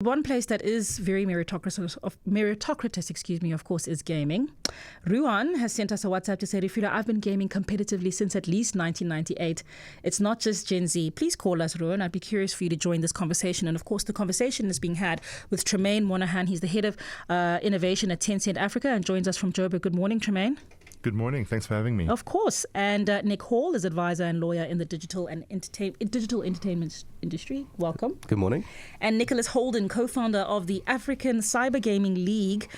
One place that is very meritocratic, of course, is gaming. Ruan has sent us a WhatsApp to say, Refilwe, I've been gaming competitively since at least 1998. It's not just Gen Z. Please call us, Ruan. I'd be curious for you to join this conversation. And of course, the conversation is being had with Tremaine Monahan. He's the head of innovation at Tencent Africa and joins us from Joburg. Good morning, Tremaine. Good morning. Thanks for having me. Of course. And Nick Hall is advisor and lawyer in the digital entertainment industry. Welcome. Good morning. And Nicholas Holden, co-founder of the African Cyber Gaming League,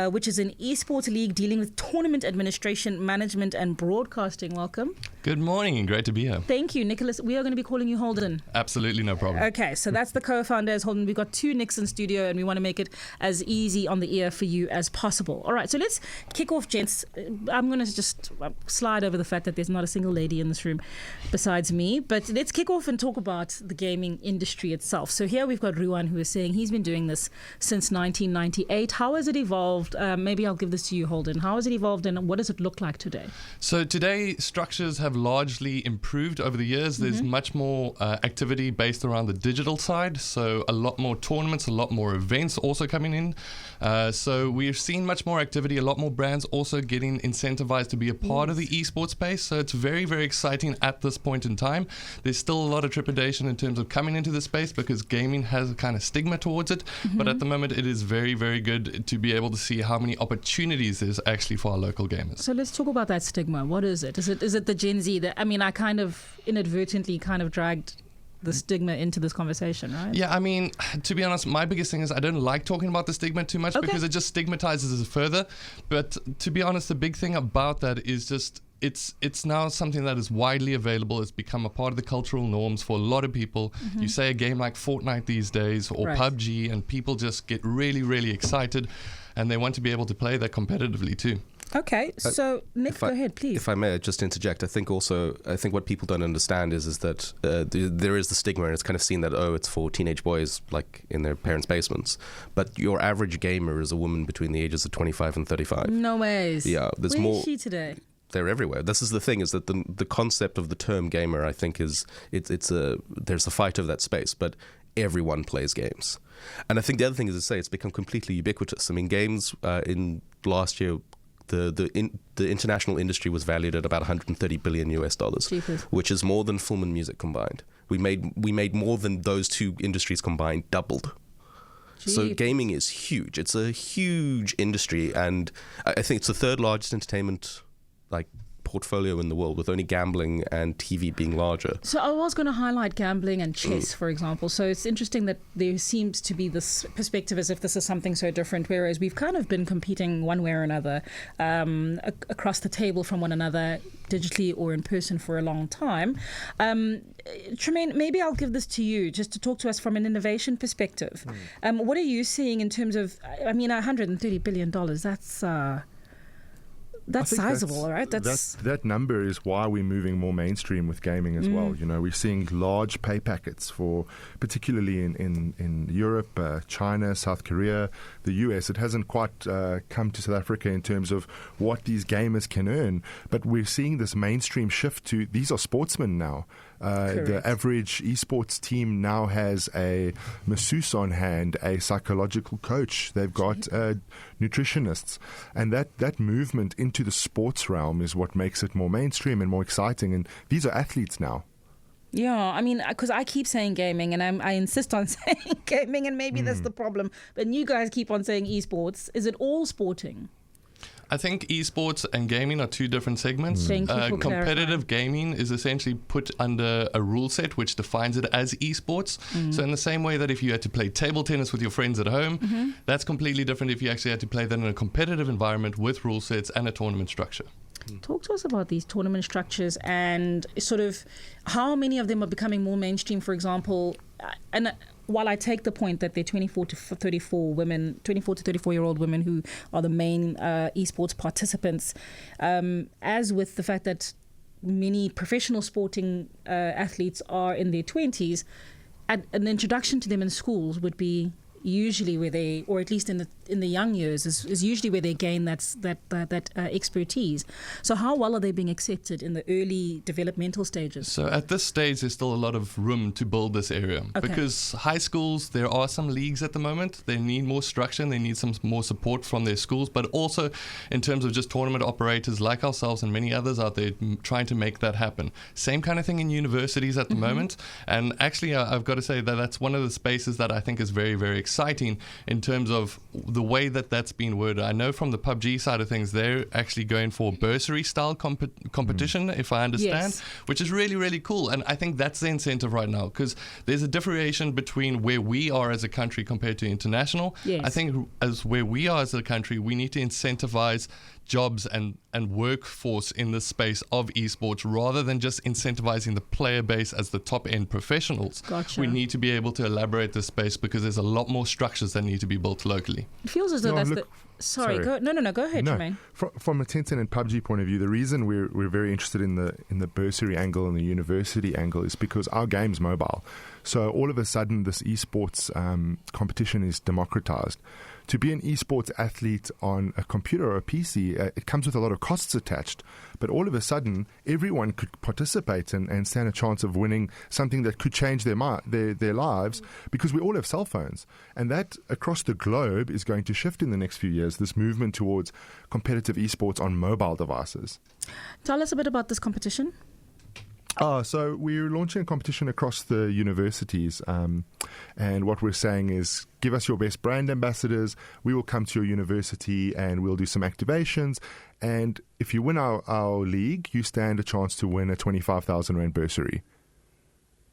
which is an esports league dealing with tournament administration, management and broadcasting. Welcome. Good morning and great to be here. Thank you, Nicholas. We are going to be calling you Holden. Absolutely no problem. Okay, so that's the co-founder as Holden. We've got two Nicks in studio and we want to make it as easy on the ear for you as possible. All right, so let's kick off, gents. I'm going to just slide over the fact that there's not a single lady in this room besides me, but let's kick off and talk about the gaming industry itself. So here we've got Ruan, who is saying he's been doing this since 1998. How has it evolved? Maybe I'll give this to you, Holden. How has it evolved and what does it look like today? So today, structures have largely improved over the years. There's much more activity based around the digital side. So a lot more tournaments, a lot more events also coming in. So we've seen much more activity, a lot more brands also getting incentivized to be a part of the esports space. So it's very, very exciting at this point in time. There's still a lot of trepidation in terms of coming into the space because gaming has a kind of stigma towards it. But at the moment, it is very, very good to be able to see how many opportunities there's actually for our local gamers. So let's talk about that stigma. What is it? Is it the Gen Z? I kind of inadvertently dragged the stigma into this conversation, right? Yeah, I mean, to be honest, my biggest thing is I don't like talking about the stigma too much because it just stigmatizes us further. But to be honest, the big thing about that is just it's now something that is widely available. It's become a part of the cultural norms for a lot of people. You say a game like Fortnite these days or PUBG and people just get really, really excited and they want to be able to play that competitively too. Okay, so Nick, go ahead, please. If I may just interject, I think what people don't understand is that there is the stigma, and it's kind of seen that, it's for teenage boys, like in their parents' basements. But your average gamer is a woman between the ages of 25 and 35. No ways. Yeah, there's Where more. Is she today? They're everywhere. This is the thing: is that the concept of the term gamer, I think, there's a fight of that space, but everyone plays games. And I think the other thing is to say it's become completely ubiquitous. I mean, games in last year. The international industry was valued at about $130 billion US, which is more than film and music combined. We made more than those two industries combined, doubled. So gaming is huge. It's a huge industry, and I think it's the third largest entertainment portfolio in the world, with only gambling and TV being larger. So I was going to highlight gambling and chess, for example. So it's interesting that there seems to be this perspective as if this is something so different, whereas we've kind of been competing one way or another across the table from one another, digitally or in person, for a long time. Tremaine, maybe I'll give this to you just to talk to us from an innovation perspective. What are you seeing in terms of, $130 billion, that's sizable, right? That number is why we're moving more mainstream with gaming as well. You know, we're seeing large pay packets for, particularly in Europe, China, South Korea, the US. It hasn't quite come to South Africa in terms of what these gamers can earn, but we're seeing this mainstream shift to these are sportsmen now. The average esports team now has a masseuse on hand, a psychological coach. They've got nutritionists. And that movement into the sports realm is what makes it more mainstream and more exciting. And these are athletes now. Yeah, because I keep saying gaming and I insist on saying gaming, and maybe that's the problem. But you guys keep on saying esports. Is it all sporting? I think esports and gaming are two different segments. Competitive gaming is essentially put under a rule set which defines it as esports. So in the same way that if you had to play table tennis with your friends at home, that's completely different if you actually had to play that in a competitive environment with rule sets and a tournament structure. Talk to us about these tournament structures and sort of how many of them are becoming more mainstream, for example. And while I take the point that they're 24 to 34-year-old women who are the main esports participants, as with the fact that many professional sporting athletes are in their 20s, an introduction to them in schools would be usually where they, or at least in the young years, is usually where they gain that expertise. So how well are they being accepted in the early developmental stages? So at this stage, there's still a lot of room to build this area. Okay. Because high schools, there are some leagues at the moment. They need more structure and they need some more support from their schools. But also in terms of just tournament operators like ourselves and many others out there trying to make that happen. Same kind of thing in universities at the moment. And actually, I've got to say that that's one of the spaces that I think is very, very exciting in terms of the way that that's been worded. I know from the PUBG side of things, they're actually going for bursary style competition, if I understand, which is really, really cool. And I think that's the incentive right now, because there's a differentiation between where we are as a country compared to international. Yes. I think as where we are as a country, we need to incentivize jobs and workforce in the space of esports rather than just incentivizing the player base as the top end professionals. Gotcha. We need to be able to elaborate the space because there's a lot more structures that need to be built locally. It feels as though No, that's look, Sorry. sorry. Go ahead, Jermaine. From a Tencent and PUBG point of view, the reason we're very interested in the bursary angle and the university angle is because our game's mobile. So all of a sudden, this esports competition is democratized. To be an esports athlete on a computer or a PC, it comes with a lot of costs attached. But all of a sudden, everyone could participate and stand a chance of winning something that could change their lives, because we all have cell phones. And that, across the globe, is going to shift in the next few years, this movement towards competitive esports on mobile devices. Tell us a bit about this competition. So we're launching a competition across the universities, and what we're saying is, give us your best brand ambassadors. We will come to your university and we'll do some activations. And if you win our league, you stand a chance to win a 25,000 Rand bursary.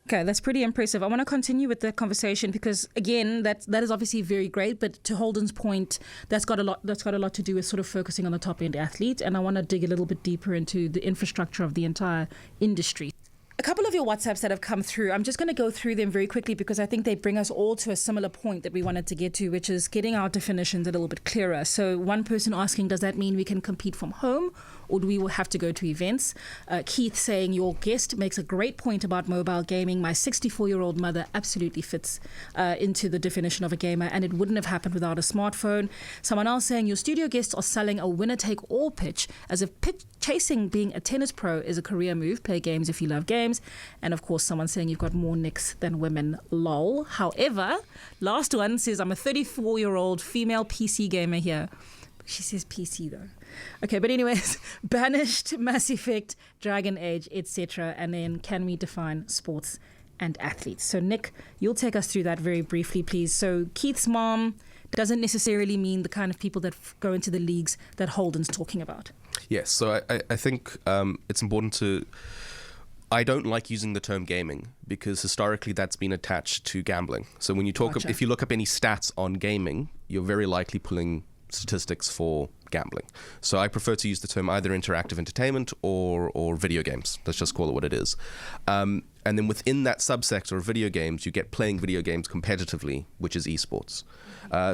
Okay, that's pretty impressive. I want to continue with the conversation because, again, that is obviously very great. But to Holden's point, that's got a lot to do with sort of focusing on the top end athlete. And I want to dig a little bit deeper into the infrastructure of the entire industry. A couple of your WhatsApps that have come through, I'm just going to go through them very quickly because I think they bring us all to a similar point that we wanted to get to, which is getting our definitions a little bit clearer. So one person asking, does that mean we can compete from home or do we have to go to events? Keith saying, your guest makes a great point about mobile gaming. My 64-year-old mother absolutely fits into the definition of a gamer, and it wouldn't have happened without a smartphone. Someone else saying, your studio guests are selling a winner-take-all pitch, as if pitch chasing being a tennis pro is a career move. Play games if you love games. And of course, someone saying you've got more nicks than women, lol. However, last one says, I'm a 34-year-old female PC gamer here. She says PC though. Okay, but anyways, Banished, Mass Effect, Dragon Age, etc. And then can we define sports and athletes? So Nick, you'll take us through that very briefly, please. So Keith's mom doesn't necessarily mean the kind of people that go into the leagues that Holden's talking about. Yes, so I think it's important to... I don't like using the term gaming because historically that's been attached to gambling. So when you talk, Gotcha. if you look up any stats on gaming, you're very likely pulling statistics for gambling. So I prefer to use the term either interactive entertainment or video games. Let's just call it what it is. And then within that subsector of video games, you get playing video games competitively, which is esports.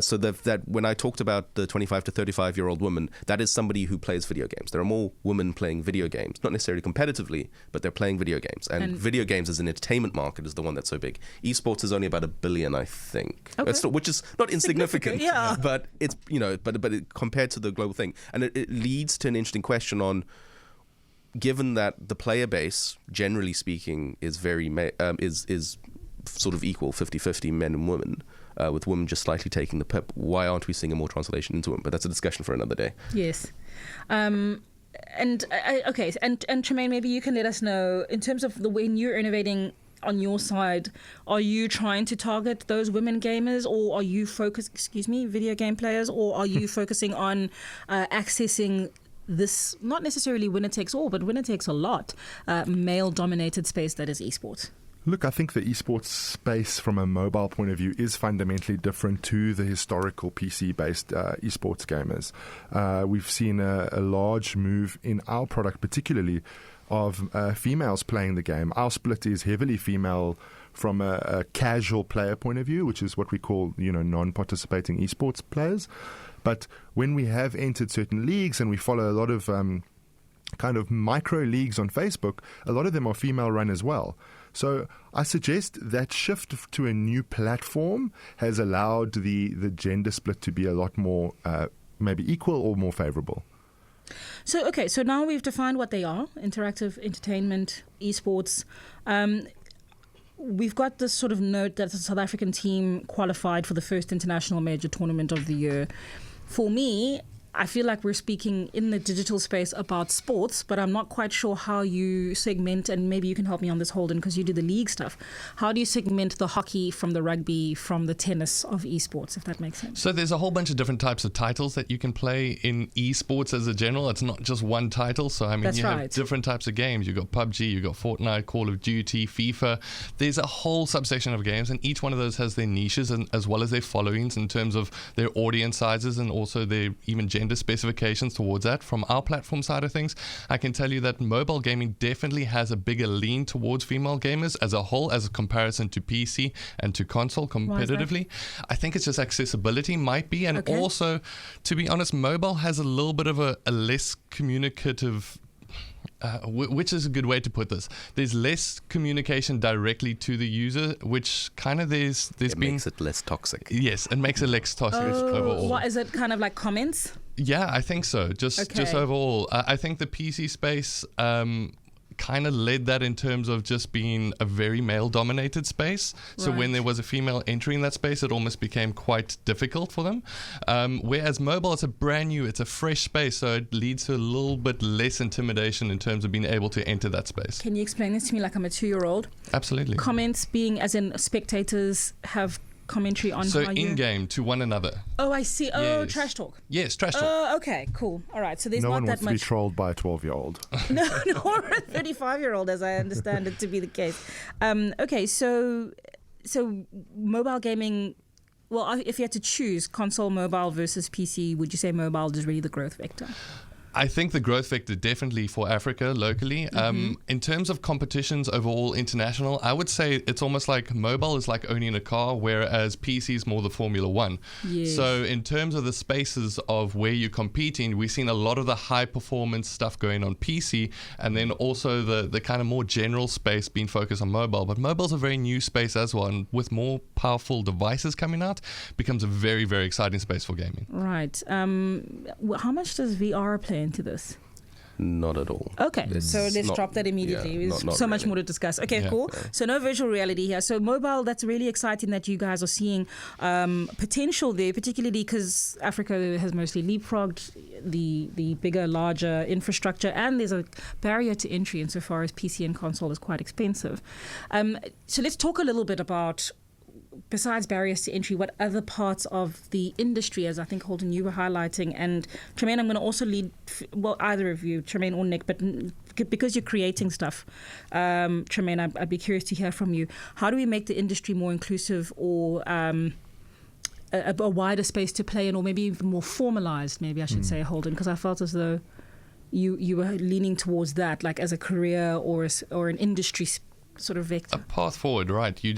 So that when I talked about the 25 to 35-year-old woman, that is somebody who plays video games. There are more women playing video games, not necessarily competitively, but they're playing video games. And video games as an entertainment market is the one that's so big. Esports is only about $1 billion, I think, which is not insignificant. Yeah. But it's compared to the global thing, and it leads to an interesting question on. Given that the player base, generally speaking, is is sort of equal, 50-50 men and women, with women just slightly taking the pip, why aren't we seeing a more translation into women? But that's a discussion for another day. Yes. And Tremaine, maybe you can let us know, in terms of the way you're innovating on your side, are you trying to target those women gamers, or are you video game players, or are you focusing on accessing this, not necessarily winner takes all, but winner takes a lot, male-dominated space that is esports? Look, I think the esports space from a mobile point of view is fundamentally different to the historical PC-based esports gamers. We've seen a large move in our product, particularly of females playing the game. Our split is heavily female from a casual player point of view, which is what we call, non-participating esports players. But when we have entered certain leagues and we follow a lot of kind of micro leagues on Facebook, a lot of them are female run as well. So I suggest that shift to a new platform has allowed the gender split to be a lot more maybe equal or more favorable. So now we've defined what they are: interactive entertainment, esports. We've got this sort of note that the South African team qualified for the first international major tournament of the year. For me, I feel like we're speaking in the digital space about sports, but I'm not quite sure how you segment, and maybe you can help me on this, Holden, because you do the league stuff. How do you segment the hockey from the rugby, from the tennis of esports, if that makes sense? So there's a whole bunch of different types of titles that you can play in esports as a general. It's not just one title. So, I mean, That's you right. have different types of games. You've got PUBG, you've got Fortnite, Call of Duty, FIFA. There's a whole subsection of games, and each one of those has their niches and as well as their followings in terms of their audience sizes and also their even gender specifications towards that. From our platform side of things, I can tell you that mobile gaming definitely has a bigger lean towards female gamers as a whole, as a comparison to PC and to console competitively. I think it's just accessibility might be, and also, to be honest, mobile has a little bit of a less communicative which is a good way to put this. There's less communication directly to the user, which kind of it makes it less toxic. Yes, it makes it less toxic overall. What is it, kind of like comments? Yeah, I think so. Just overall, I think the PC space kind of led that in terms of just being a very male-dominated space. So when there was a female entering that space, it almost became quite difficult for them. Whereas mobile, it's a fresh space, so it leads to a little bit less intimidation in terms of being able to enter that space. Can you explain this to me like I'm a 2-year-old? Absolutely. Comments being as in spectators have commentary on so how you... in-game to one another. Oh, I see. Oh, Yes. trash talk. Yes, trash talk. Oh, okay, cool. All right, so there's No not one that wants to be much... trolled by a 12-year-old. No, or a 35-year-old, as I understand it to be the case. Okay, so mobile gaming... Well, if you had to choose console, mobile versus PC, would you say mobile is really the growth vector? I think the growth vector definitely for Africa locally. In terms of competitions overall international, I would say it's almost like mobile is like owning a car, whereas PC is more the Formula One. Yes. So in terms of the spaces of where you're competing, we've seen a lot of the high performance stuff going on PC, and then also the kind of more general space being focused on mobile. But mobile's a very new space as well, and with more powerful devices coming out, becomes a very, very exciting space for gaming. Right. How much does VR play into this? Not at all. Okay, It's so let's not- drop that immediately. yeah, There's not so much really. more to discuss. Okay, Yeah. cool. So no virtual reality here. So mobile, that's really exciting that you guys are seeing potential there, particularly because Africa has mostly leapfrogged the bigger, larger infrastructure, and there's a barrier to entry insofar as PC and console is quite expensive. So let's talk a little bit about, besides barriers to entry, what other parts of the industry, as I think, Holden, you were highlighting, and Tremaine, I'm going to also lead, well, either of you, Tremaine or Nick, but because you're creating stuff, Tremaine, I'd be curious to hear from you. How do we make the industry more inclusive, or a wider space to play in, or maybe even more formalized, maybe I should say, Holden, because I felt as though you were leaning towards that, like as a career or an industry sort of vector. A path forward, right? You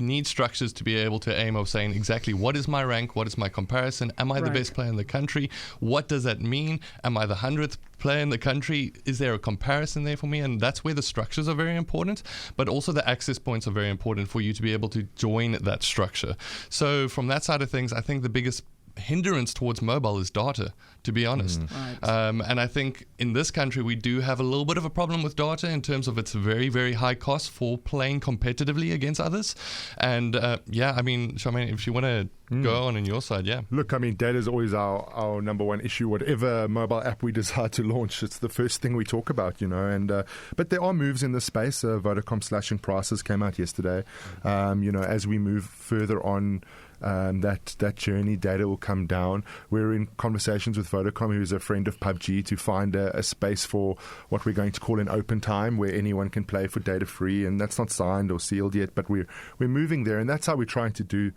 need structures to be able to aim of saying exactly what is my rank, what is my comparison, am I the best player in the country, what does that mean, am I the 100th player in the country, is there a comparison there for me? And that's where the structures are very important, but also the access points are very important for you to be able to join that structure. So from that side of things, I think the biggest hindrance towards mobile is data, to be honest. And I think in this country we do have a little bit of a problem with data in terms of its very, very high cost for playing competitively against others. And I mean, Charmaine, if you want to go on your side, Look, I mean, data is always our number one issue. Whatever mobile app we decide to launch, it's the first thing we talk about, And but there are moves in this space. Vodacom slashing prices came out yesterday. As we move further on that journey, data will come down. We're in conversations with Vodacom, who's a friend of PUBG, to find a space for what we're going to call an open time, where anyone can play for data free, and that's not signed or sealed yet, but we're moving there, and that's how we're trying to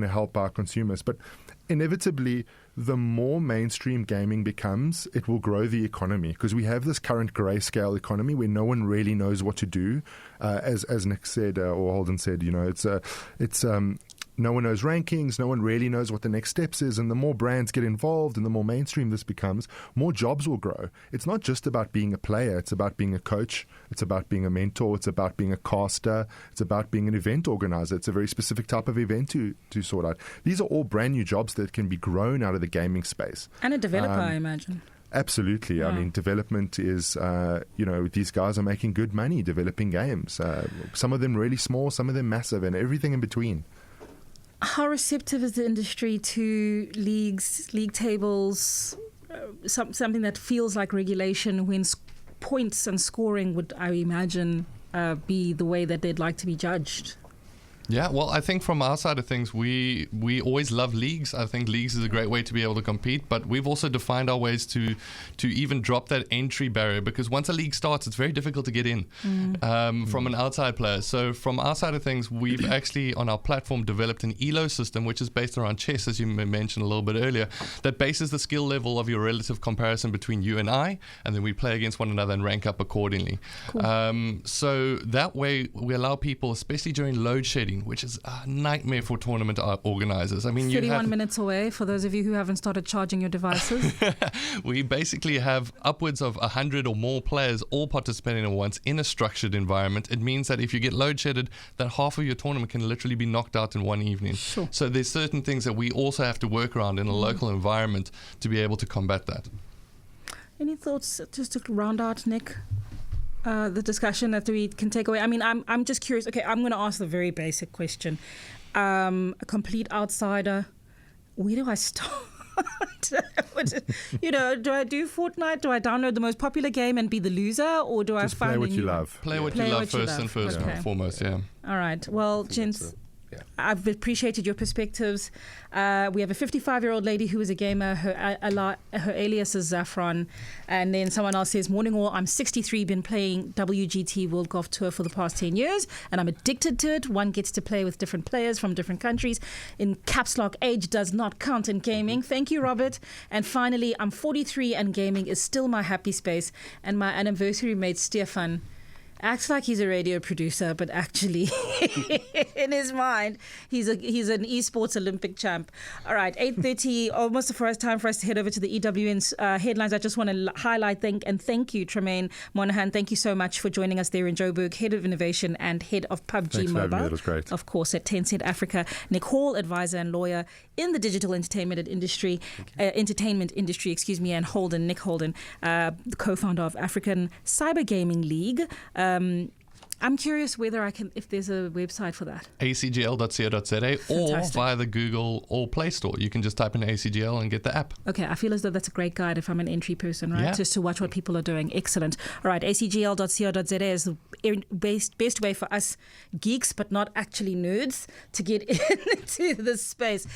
help our consumers. But inevitably, the more mainstream gaming becomes, it will grow the economy, because we have this current grayscale economy where no one really knows what to do. As Nick said, or Holden said, no one knows rankings, no one really knows what the next steps is, and the more brands get involved and the more mainstream this becomes, more jobs will grow. It's not just about being a player, it's about being a coach, it's about being a mentor, it's about being a caster, it's about being an event organizer. It's a very specific type of event to sort out. These are all brand new jobs that can be grown out of the gaming space. And a developer, I imagine. Absolutely. I mean, development is, these guys are making good money developing games. Some of them really small, some of them massive, and everything in between. How receptive is the industry to leagues, league tables, something that feels like regulation when points and scoring would, I imagine, be the way that they'd like to be judged? Yeah, well, I think from our side of things, we always love leagues. I think leagues is a great way to be able to compete, but we've also defined our ways to even drop that entry barrier, because once a league starts, it's very difficult to get in from an outside player. So from our side of things, we've actually on our platform developed an ELO system, which is based around chess, as you mentioned a little bit earlier, that bases the skill level of your relative comparison between you and I, and then we play against one another and rank up accordingly. Cool. So that way we allow people, especially during load shedding, which is a nightmare for tournament organizers. I mean, 31 minutes away for those of you who haven't started charging your devices. We basically have upwards of 100 or more players all participating at once in a structured environment. It means that if you get load shedded, that half of your tournament can literally be knocked out in one evening. Sure. So there's certain things that we also have to work around in a local environment to be able to combat that. Any thoughts just to round out, Nick? The discussion that we can take away. I mean, I'm just curious. Okay, I'm going to ask the very basic question. A complete outsider, where do I start? Do I do Fortnite? Do I download the most popular game and be the loser, or do Just I find play what you love? Play what you love first and foremost, yeah. All right. Well, gents, I've appreciated your perspectives. We have a 55-year-old lady who is a gamer. Her alias is Zafron. And then someone else says, morning all, I'm 63, been playing WGT World Golf Tour for the past 10 years, and I'm addicted to it. One gets to play with different players from different countries. In caps lock, age does not count in gaming. Thank you, Robert. And finally, I'm 43 and gaming is still my happy space. And my anniversary mate, Stefan, acts like he's a radio producer, but actually, in his mind, he's an esports Olympic champ. All right, 8:30, almost the first time for us to head over to the EWN's headlines. I just want to highlight and thank you, Tremaine Monahan. Thank you so much for joining us there in Joburg, Head of Innovation and Head of PUBG Thanks for having me. Mobile. That was great. Of course, at Tencent Africa. Nick Hall, advisor and lawyer in the digital entertainment industry, and Nick Holden, the co-founder of African Cyber Gaming League. I'm curious whether if there's a website for that. acgl.co.za or via the Google or Play Store. You can just type in ACGL and get the app. Okay, I feel as though that's a great guide if I'm an entry person, right? Yeah. Just to watch what people are doing. Excellent. All right, acgl.co.za is the best way for us geeks, but not actually nerds, to get into this space.